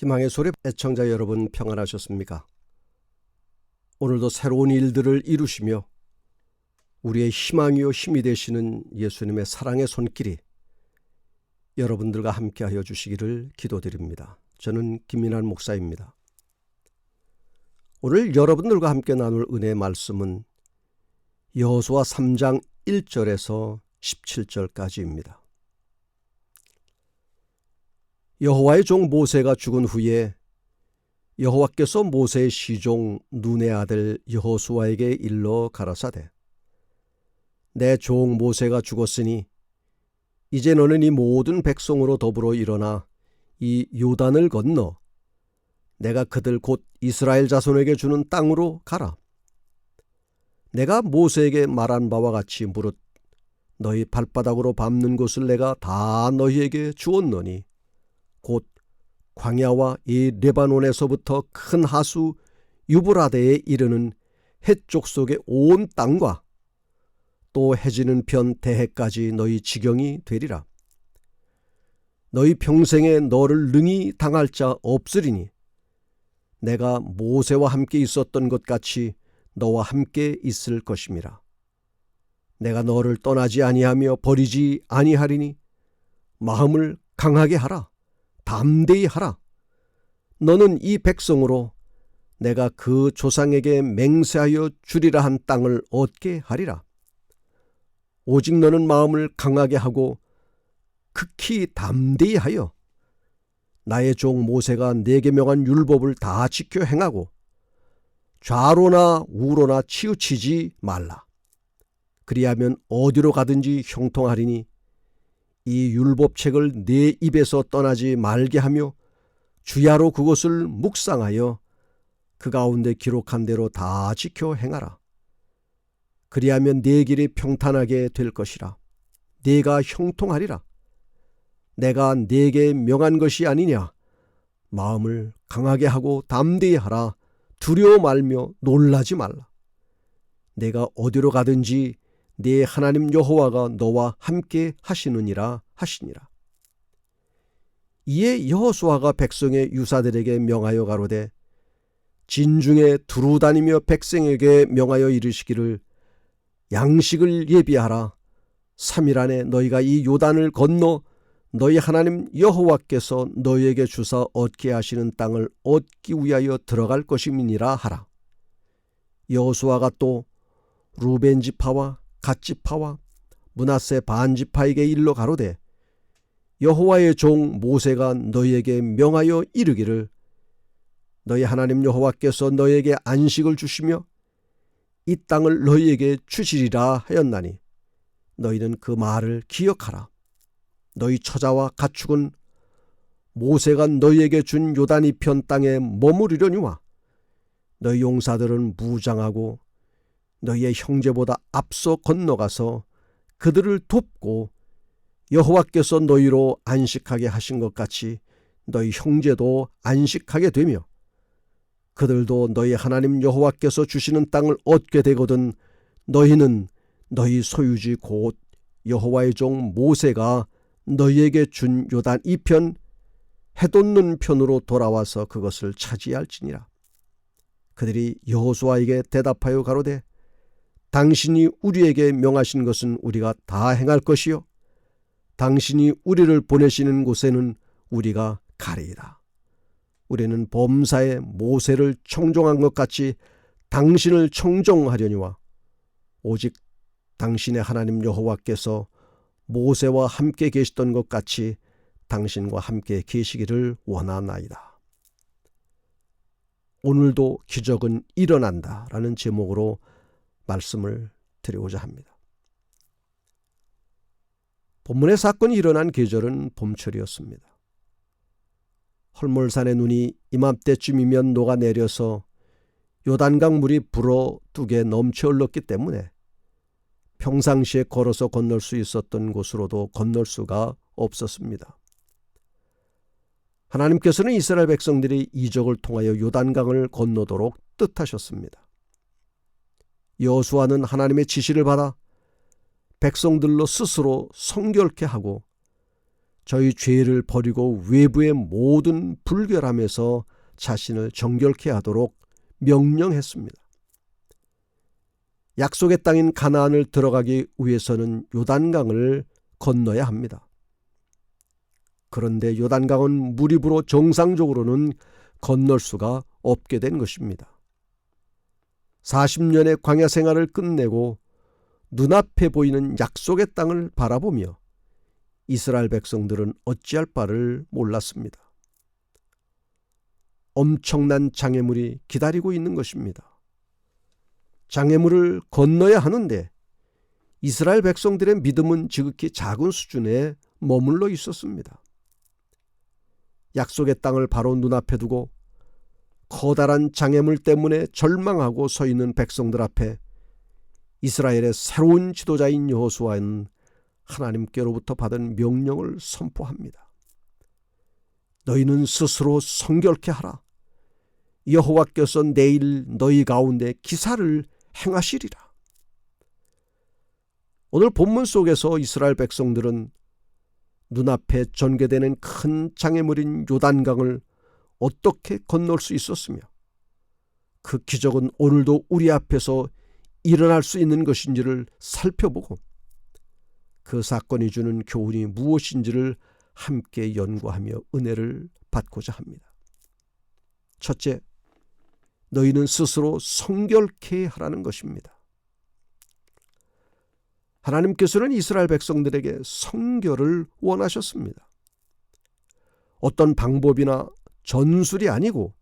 희망의 소리 애청자 여러분, 평안하셨습니까? 오늘도 새로운 일들을 이루시며 우리의 희망이요 힘이 되시는 예수님의 사랑의 손길이 여러분들과 함께하여 주시기를 기도드립니다. 저는 김민환 목사입니다. 오늘 여러분들과 함께 나눌 은혜의 말씀은 여호수아 3장 1절에서 17절까지입니다. 여호와의 종 모세가 죽은 후에 여호와께서 모세의 시종 눈의 아들 여호수아에게 일러 가라사대, 내 종 모세가 죽었으니 이제 너는 이 모든 백성으로 더불어 일어나 이 요단을 건너 내가 그들 곧 이스라엘 자손에게 주는 땅으로 가라. 내가 모세에게 말한 바와 같이 무릇 너희 발바닥으로 밟는 곳을 내가 다 너희에게 주었노니 곧 광야와 이 레바논에서부터 큰 하수 유브라데에 이르는 해쪽 속의 온 땅과 또 해지는 편 대해까지 너희 지경이 되리라. 너희 평생에 너를 능히 당할 자 없으리니 내가 모세와 함께 있었던 것 같이 너와 함께 있을 것임이라. 내가 너를 떠나지 아니하며 버리지 아니하리니 마음을 강하게 하라. 담대히 하라. 너는 이 백성으로 내가 그 조상에게 맹세하여 주리라 한 땅을 얻게 하리라. 오직 너는 마음을 강하게 하고 극히 담대히 하여 나의 종 모세가 내게 명한 율법을 다 지켜 행하고 좌로나 우로나 치우치지 말라. 그리하면 어디로 가든지 형통하리니 이 율법책을 내 입에서 떠나지 말게 하며 주야로 그것을 묵상하여 그 가운데 기록한 대로 다 지켜 행하라. 그리하면 내 길이 평탄하게 될 것이라. 네가 형통하리라. 내가 네게 명한 것이 아니냐. 마음을 강하게 하고 담대히 하라. 두려워 말며 놀라지 말라. 내가 어디로 가든지 네 하나님 여호와가 너와 함께 하시느니라 하시니라. 이에 여호수아가 백성의 유사들에게 명하여 가로되, 진중에 두루 다니며 백성에게 명하여 이르시기를 양식을 예비하라. 3일 안에 너희가 이 요단을 건너 너희 하나님 여호와께서 너희에게 주사 얻게 하시는 땅을 얻기 위하여 들어갈 것임이니라 하라. 여호수아가 또 루벤 지파와 갓 지파와 므낫세 반 지파에게 일러 가로되, 여호와의 종 모세가 너희에게 명하여 이르기를 너희 하나님 여호와께서 너희에게 안식을 주시며 이 땅을 너희에게 주시리라 하였나니 너희는 그 말을 기억하라. 너희 처자와 가축은 모세가 너희에게 준 요단 이편 땅에 머무르려니와 너희 용사들은 무장하고 너희의 형제보다 앞서 건너가서 그들을 돕고 여호와께서 너희로 안식하게 하신 것 같이 너희 형제도 안식하게 되며 그들도 너희 하나님 여호와께서 주시는 땅을 얻게 되거든 너희는 너희 소유지 곧 여호와의 종 모세가 너희에게 준 요단 이편 해돋는 편으로 돌아와서 그것을 차지할지니라. 그들이 여호수아에게 대답하여 가로되, 당신이 우리에게 명하신 것은 우리가 다 행할 것이요 당신이 우리를 보내시는 곳에는 우리가 가리이다. 우리는 범사에 모세를 청종한 것 같이 당신을 청종하려니와 오직 당신의 하나님 여호와께서 모세와 함께 계시던 것 같이 당신과 함께 계시기를 원하나이다. 오늘도 기적은 일어난다 라는 제목으로 말씀을 드리고자 합니다. 본문의 사건이 일어난 계절은 봄철이었습니다. 헐몰산의 눈이 이맘때쯤이면 녹아내려서 요단강 물이 불어 뚝에 넘쳐 흘렀기 때문에 평상시에 걸어서 건널 수 있었던 곳으로도 건널 수가 없었습니다. 하나님께서는 이스라엘 백성들이 이적을 통하여 요단강을 건너도록 뜻하셨습니다. 여호수아는 하나님의 지시를 받아 백성들로 스스로 성결케 하고 저희 죄를 버리고 외부의 모든 불결함에서 자신을 정결케 하도록 명령했습니다. 약속의 땅인 가나안을 들어가기 위해서는 요단강을 건너야 합니다. 그런데 요단강은 무립으로 정상적으로는 건널 수가 없게 된 것입니다. 40년의 광야 생활을 끝내고 눈앞에 보이는 약속의 땅을 바라보며 이스라엘 백성들은 어찌할 바를 몰랐습니다. 엄청난 장애물이 기다리고 있는 것입니다. 장애물을 건너야 하는데 이스라엘 백성들의 믿음은 지극히 작은 수준에 머물러 있었습니다. 약속의 땅을 바로 눈앞에 두고 커다란 장애물 때문에 절망하고 서 있는 백성들 앞에 이스라엘의 새로운 지도자인 여호수아는 하나님께로부터 받은 명령을 선포합니다. 너희는 스스로 성결케 하라. 여호와께서 내일 너희 가운데 기사를 행하시리라. 오늘 본문 속에서 이스라엘 백성들은 눈앞에 전개되는 큰 장애물인 요단강을 어떻게 건널 수 있었으며 그 기적은 오늘도 우리 앞에서 일어날 수 있는 것인지를 살펴보고 그 사건이 주는 교훈이 무엇인지를 함께 연구하며 은혜를 받고자 합니다. 첫째, 너희는 스스로 성결케 하라는 것입니다. 하나님께서는 이스라엘 백성들에게 성결을 원하셨습니다. 어떤 방법이나 전술이 아니고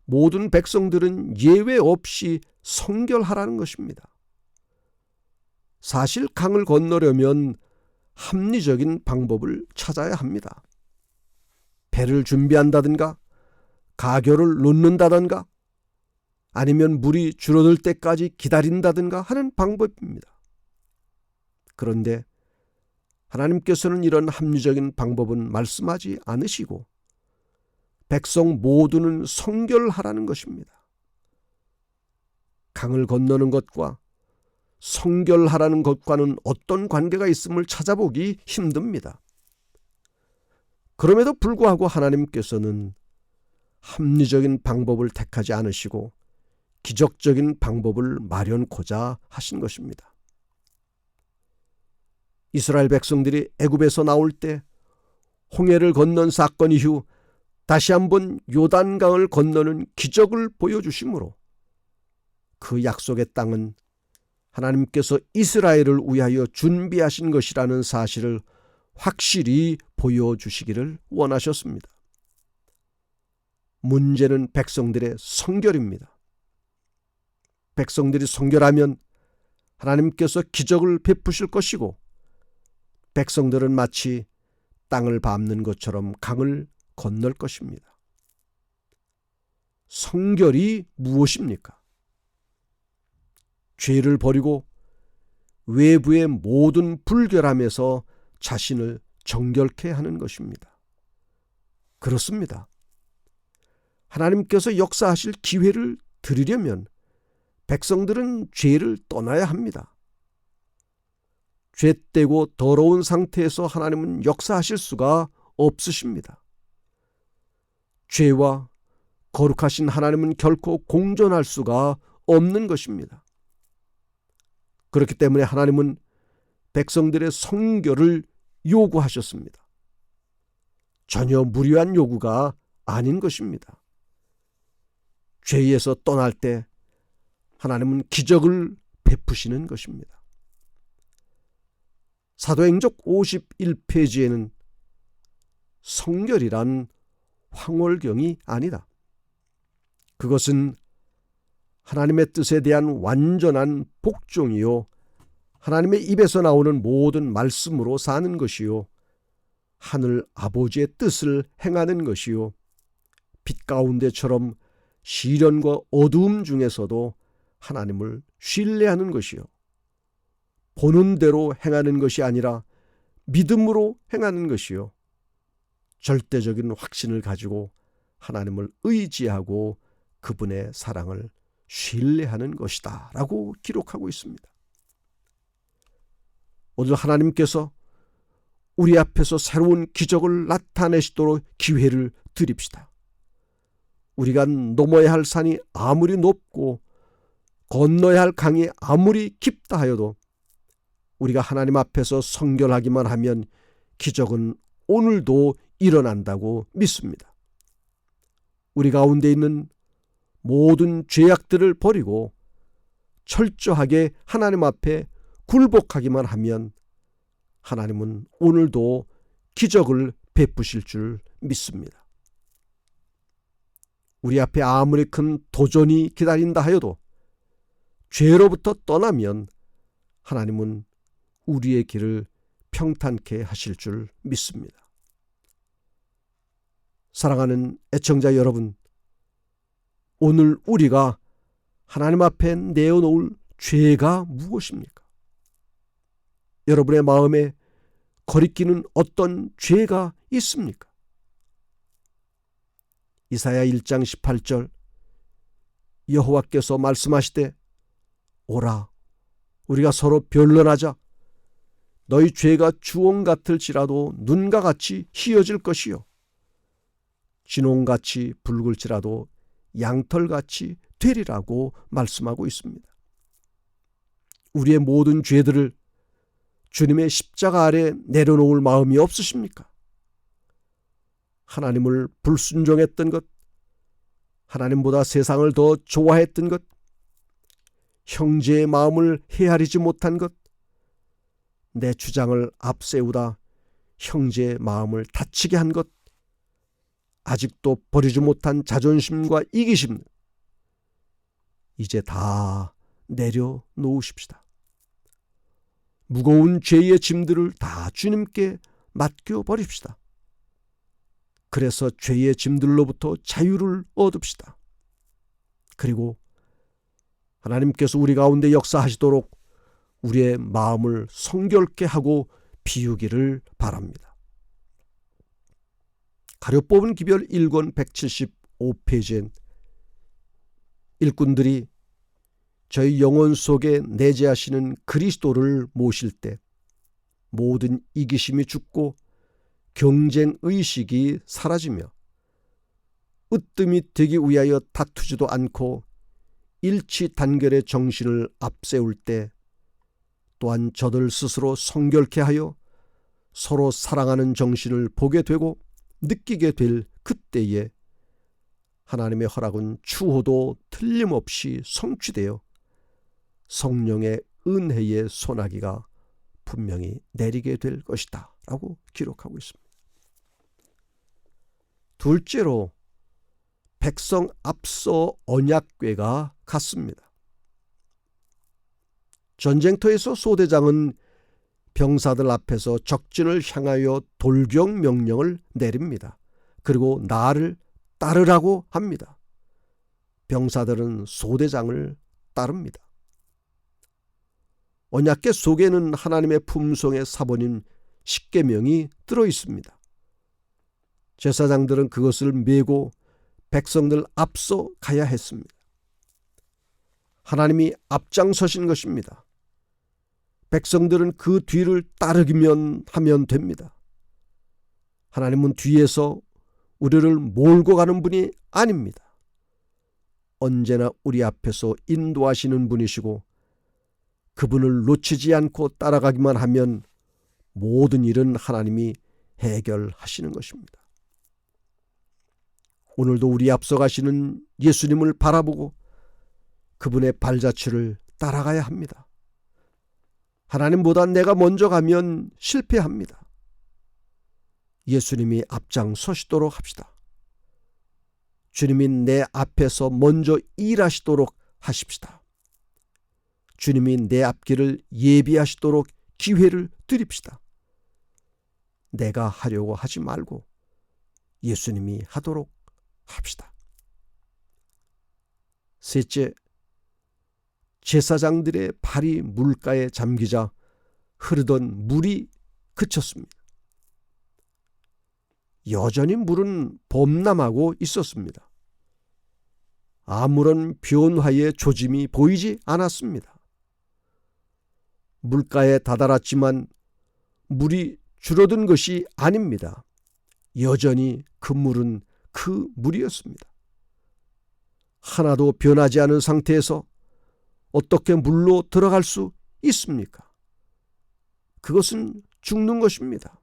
모든 백성들은 예외 없이 성결하라는 것입니다. 사실 강을 건너려면 합리적인 방법을 찾아야 합니다. 배를 준비한다든가 가교를 놓는다든가 아니면 물이 줄어들 때까지 기다린다든가 하는 방법입니다. 그런데 하나님께서는 이런 합리적인 방법은 말씀하지 않으시고 백성 모두는 성결하라는 것입니다. 강을 건너는 것과 성결하라는 것과는 어떤 관계가 있음을 찾아보기 힘듭니다. 그럼에도 불구하고 하나님께서는 합리적인 방법을 택하지 않으시고 기적적인 방법을 마련코자 하신 것입니다. 이스라엘 백성들이 애굽에서 나올 때 홍해를 건넌 사건 이후 다시 한번 요단강을 건너는 기적을 보여주심으로 그 약속의 땅은 하나님께서 이스라엘을 위하여 준비하신 것이라는 사실을 확실히 보여주시기를 원하셨습니다. 문제는 백성들의 성결입니다. 백성들이 성결하면 하나님께서 기적을 베푸실 것이고 백성들은 마치 땅을 밟는 것처럼 강을 건널 것입니다. 성결이 무엇입니까? 죄를 버리고 외부의 모든 불결함에서 자신을 정결케 하는 것입니다. 그렇습니다. 하나님께서 역사하실 기회를 드리려면 백성들은 죄를 떠나야 합니다. 죄되고 더러운 상태에서 하나님은 역사하실 수가 없으십니다. 죄와 거룩하신 하나님은 결코 공존할 수가 없는 것입니다. 그렇기 때문에 하나님은 백성들의 성결을 요구하셨습니다. 전혀 무리한 요구가 아닌 것입니다. 죄에서 떠날 때 하나님은 기적을 베푸시는 것입니다. 사도행적 51페이지에는 성결이란 황홀경이 아니다. 그것은 하나님의 뜻에 대한 완전한 복종이요 하나님의 입에서 나오는 모든 말씀으로 사는 것이요 하늘 아버지의 뜻을 행하는 것이요 빛 가운데처럼 시련과 어두움 중에서도 하나님을 신뢰하는 것이요 보는 대로 행하는 것이 아니라 믿음으로 행하는 것이요 절대적인 확신을 가지고 하나님을 의지하고 그분의 사랑을 신뢰하는 것이다 라고 기록하고 있습니다. 오늘 하나님께서 우리 앞에서 새로운 기적을 나타내시도록 기회를 드립시다. 우리가 넘어야 할 산이 아무리 높고 건너야 할 강이 아무리 깊다 하여도 우리가 하나님 앞에서 성결하기만 하면 기적은 오늘도 일어난다고 믿습니다. 우리 가운데 있는 모든 죄악들을 버리고 철저하게 하나님 앞에 굴복하기만 하면 하나님은 오늘도 기적을 베푸실 줄 믿습니다. 우리 앞에 아무리 큰 도전이 기다린다 하여도 죄로부터 떠나면 하나님은 우리의 길을 평탄케 하실 줄 믿습니다. 사랑하는 애청자 여러분, 오늘 우리가 하나님 앞에 내어놓을 죄가 무엇입니까? 여러분의 마음에 거리끼는 어떤 죄가 있습니까? 이사야 1장 18절 여호와께서 말씀하시되 오라 우리가 서로 변론하자. 너희 죄가 주홍 같을지라도 눈과 같이 희어질 것이요 진홍같이 붉을지라도 양털같이 되리라고 말씀하고 있습니다. 우리의 모든 죄들을 주님의 십자가 아래 내려놓을 마음이 없으십니까? 하나님을 불순종했던 것, 하나님보다 세상을 더 좋아했던 것, 형제의 마음을 헤아리지 못한 것, 내 주장을 앞세우다 형제의 마음을 다치게 한 것, 아직도 버리지 못한 자존심과 이기심, 이제 다 내려놓으십시다. 무거운 죄의 짐들을 다 주님께 맡겨버립시다. 그래서 죄의 짐들로부터 자유를 얻읍시다. 그리고 하나님께서 우리 가운데 역사하시도록 우리의 마음을 성결케 하고 비우기를 바랍니다. 가려뽑은 기별 1권 175페이지엔 일꾼들이 저희 영혼 속에 내재하시는 그리스도를 모실 때 모든 이기심이 죽고 경쟁의식이 사라지며 으뜸이 되기 위하여 다투지도 않고 일치단결의 정신을 앞세울 때 또한 저들 스스로 성결케 하여 서로 사랑하는 정신을 보게 되고 느끼게 될 그때에 하나님의 허락은 추호도 틀림없이 성취되어 성령의 은혜의 소나기가 분명히 내리게 될 것이다 라고 기록하고 있습니다. 둘째로 백성 앞서 언약궤가 갔습니다. 전쟁터에서 소대장은 병사들 앞에서 적진을 향하여 돌격 명령을 내립니다. 그리고 나를 따르라고 합니다. 병사들은 소대장을 따릅니다. 언약궤 속에는 하나님의 품성의 사본인 십계명이 들어 있습니다. 제사장들은 그것을 메고 백성들 앞서 가야 했습니다. 하나님이 앞장서신 것입니다. 백성들은 그 뒤를 따르기만 하면 됩니다. 하나님은 뒤에서 우리를 몰고 가는 분이 아닙니다. 언제나 우리 앞에서 인도하시는 분이시고 그분을 놓치지 않고 따라가기만 하면 모든 일은 하나님이 해결하시는 것입니다. 오늘도 우리 앞서 가시는 예수님을 바라보고 그분의 발자취를 따라가야 합니다. 하나님보다 내가 먼저 가면 실패합니다. 예수님이 앞장서시도록 합시다. 주님이 내 앞에서 먼저 일하시도록 하십시다. 주님이 내 앞길을 예비하시도록 기회를 드립시다. 내가 하려고 하지 말고 예수님이 하도록 합시다. 셋째, 제사장들의 발이 물가에 잠기자 흐르던 물이 그쳤습니다. 여전히 물은 범람하고 있었습니다. 아무런 변화의 조짐이 보이지 않았습니다. 물가에 다다랐지만 물이 줄어든 것이 아닙니다. 여전히 그 물은 그 물이었습니다. 하나도 변하지 않은 상태에서 어떻게 물로 들어갈 수 있습니까? 그것은 죽는 것입니다.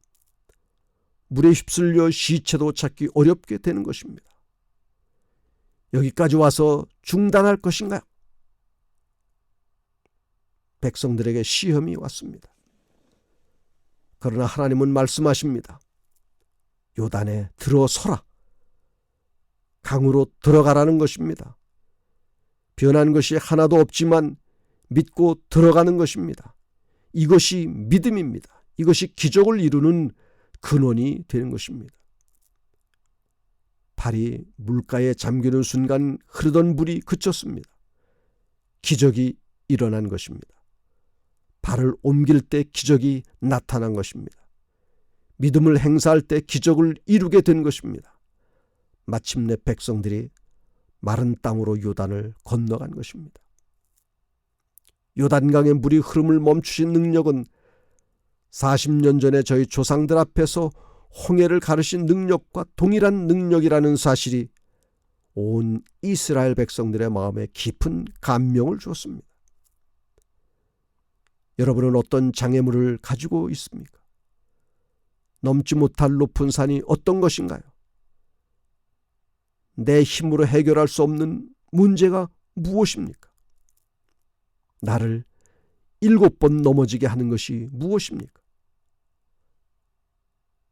물에 휩쓸려 시체도 찾기 어렵게 되는 것입니다. 여기까지 와서 중단할 것인가요? 백성들에게 시험이 왔습니다. 그러나 하나님은 말씀하십니다. 요단에 들어서라. 강으로 들어가라는 것입니다. 변한 것이 하나도 없지만 믿고 들어가는 것입니다. 이것이 믿음입니다. 이것이 기적을 이루는 근원이 되는 것입니다. 발이 물가에 잠기는 순간 흐르던 물이 그쳤습니다. 기적이 일어난 것입니다. 발을 옮길 때 기적이 나타난 것입니다. 믿음을 행사할 때 기적을 이루게 된 것입니다. 마침내 백성들이 마른 땅으로 요단을 건너간 것입니다. 요단강의 물이 흐름을 멈추신 능력은 40년 전에 저희 조상들 앞에서 홍해를 가르신 능력과 동일한 능력이라는 사실이 온 이스라엘 백성들의 마음에 깊은 감명을 주었습니다. 여러분은 어떤 장애물을 가지고 있습니까? 넘지 못할 높은 산이 어떤 것인가요? 내 힘으로 해결할 수 없는 문제가 무엇입니까? 나를 7번 넘어지게 하는 것이 무엇입니까?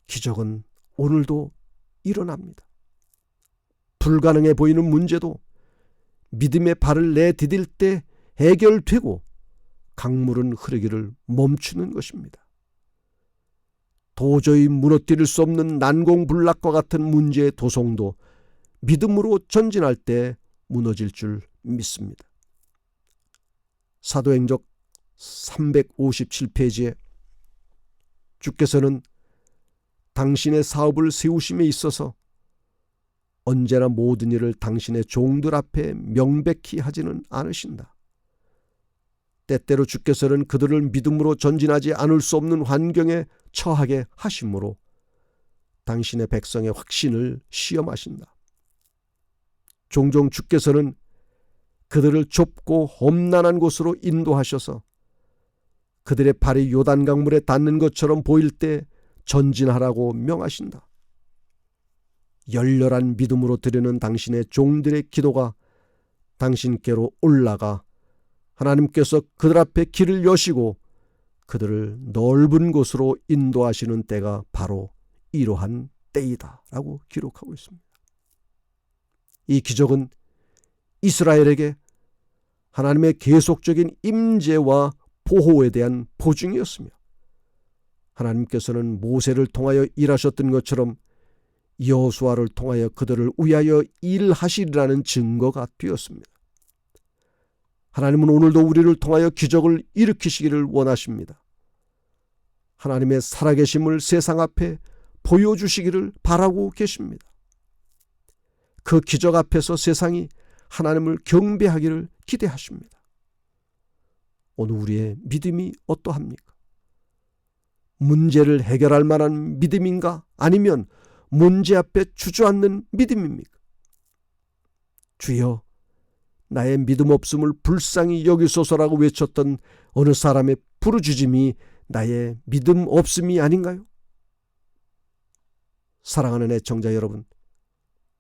기적은 오늘도 일어납니다. 불가능해 보이는 문제도 믿음의 발을 내디딜 때 해결되고 강물은 흐르기를 멈추는 것입니다. 도저히 무너뜨릴 수 없는 난공불락과 같은 문제의 도성도 믿음으로 전진할 때 무너질 줄 믿습니다. 사도행적 357페이지에 주께서는 당신의 사업을 세우심에 있어서 언제나 모든 일을 당신의 종들 앞에 명백히 하지는 않으신다. 때때로 주께서는 그들을 믿음으로 전진하지 않을 수 없는 환경에 처하게 하심으로 당신의 백성의 확신을 시험하신다. 종종 주께서는 그들을 좁고 험난한 곳으로 인도하셔서 그들의 발이 요단강물에 닿는 것처럼 보일 때 전진하라고 명하신다. 열렬한 믿음으로 드리는 당신의 종들의 기도가 당신께로 올라가 하나님께서 그들 앞에 길을 여시고 그들을 넓은 곳으로 인도하시는 때가 바로 이러한 때이다 라고 기록하고 있습니다. 이 기적은 이스라엘에게 하나님의 계속적인 임재와 보호에 대한 보증이었으며 하나님께서는 모세를 통하여 일하셨던 것처럼 여호수아를 통하여 그들을 위하여 일하시리라는 증거가 되었습니다. 하나님은 오늘도 우리를 통하여 기적을 일으키시기를 원하십니다. 하나님의 살아계심을 세상 앞에 보여주시기를 바라고 계십니다. 그 기적 앞에서 세상이 하나님을 경배하기를 기대하십니다. 오늘 우리의 믿음이 어떠합니까? 문제를 해결할 만한 믿음인가? 아니면 문제 앞에 주저앉는 믿음입니까? 주여, 나의 믿음 없음을 불쌍히 여기소서라고 외쳤던 어느 사람의 부르짖음이 나의 믿음 없음이 아닌가요? 사랑하는 애청자 여러분,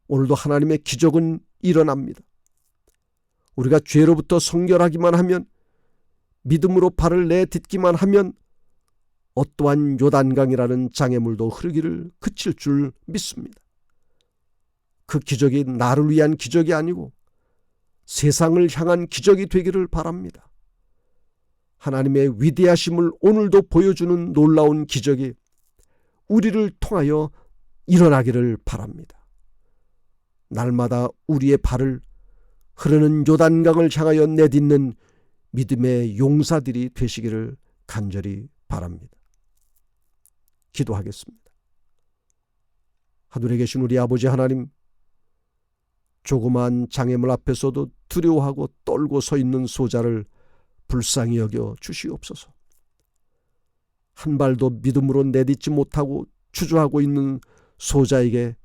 오늘도 하나님의 기적은 일어납니다. 우리가 죄로부터 성결하기만 하면, 믿음으로 발을 내딛기만 하면 어떠한 요단강이라는 장애물도 흐르기를 그칠 줄 믿습니다. 그 기적이 나를 위한 기적이 아니고 세상을 향한 기적이 되기를 바랍니다. 하나님의 위대하심을 오늘도 보여주는 놀라운 기적이 우리를 통하여 일어나기를 바랍니다. 날마다 우리의 발을 흐르는 요단강을 향하여 내딛는 믿음의 용사들이 되시기를 간절히 바랍니다. 기도하겠습니다. 하늘에 계신 우리 아버지 하나님, 조그마한 장애물 앞에서도 두려워하고 떨고 서 있는 소자를 불쌍히 여겨 주시옵소서. 한 발도 믿음으로 내딛지 못하고 주저하고 있는 소자에게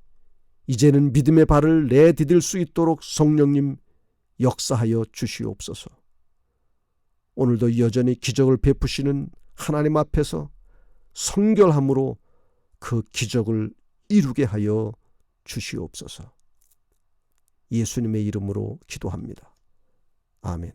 이제는 믿음의 발을 내디딜 수 있도록 성령님 역사하여 주시옵소서. 오늘도 여전히 기적을 베푸시는 하나님 앞에서 성결함으로 그 기적을 이루게 하여 주시옵소서. 예수님의 이름으로 기도합니다. 아멘.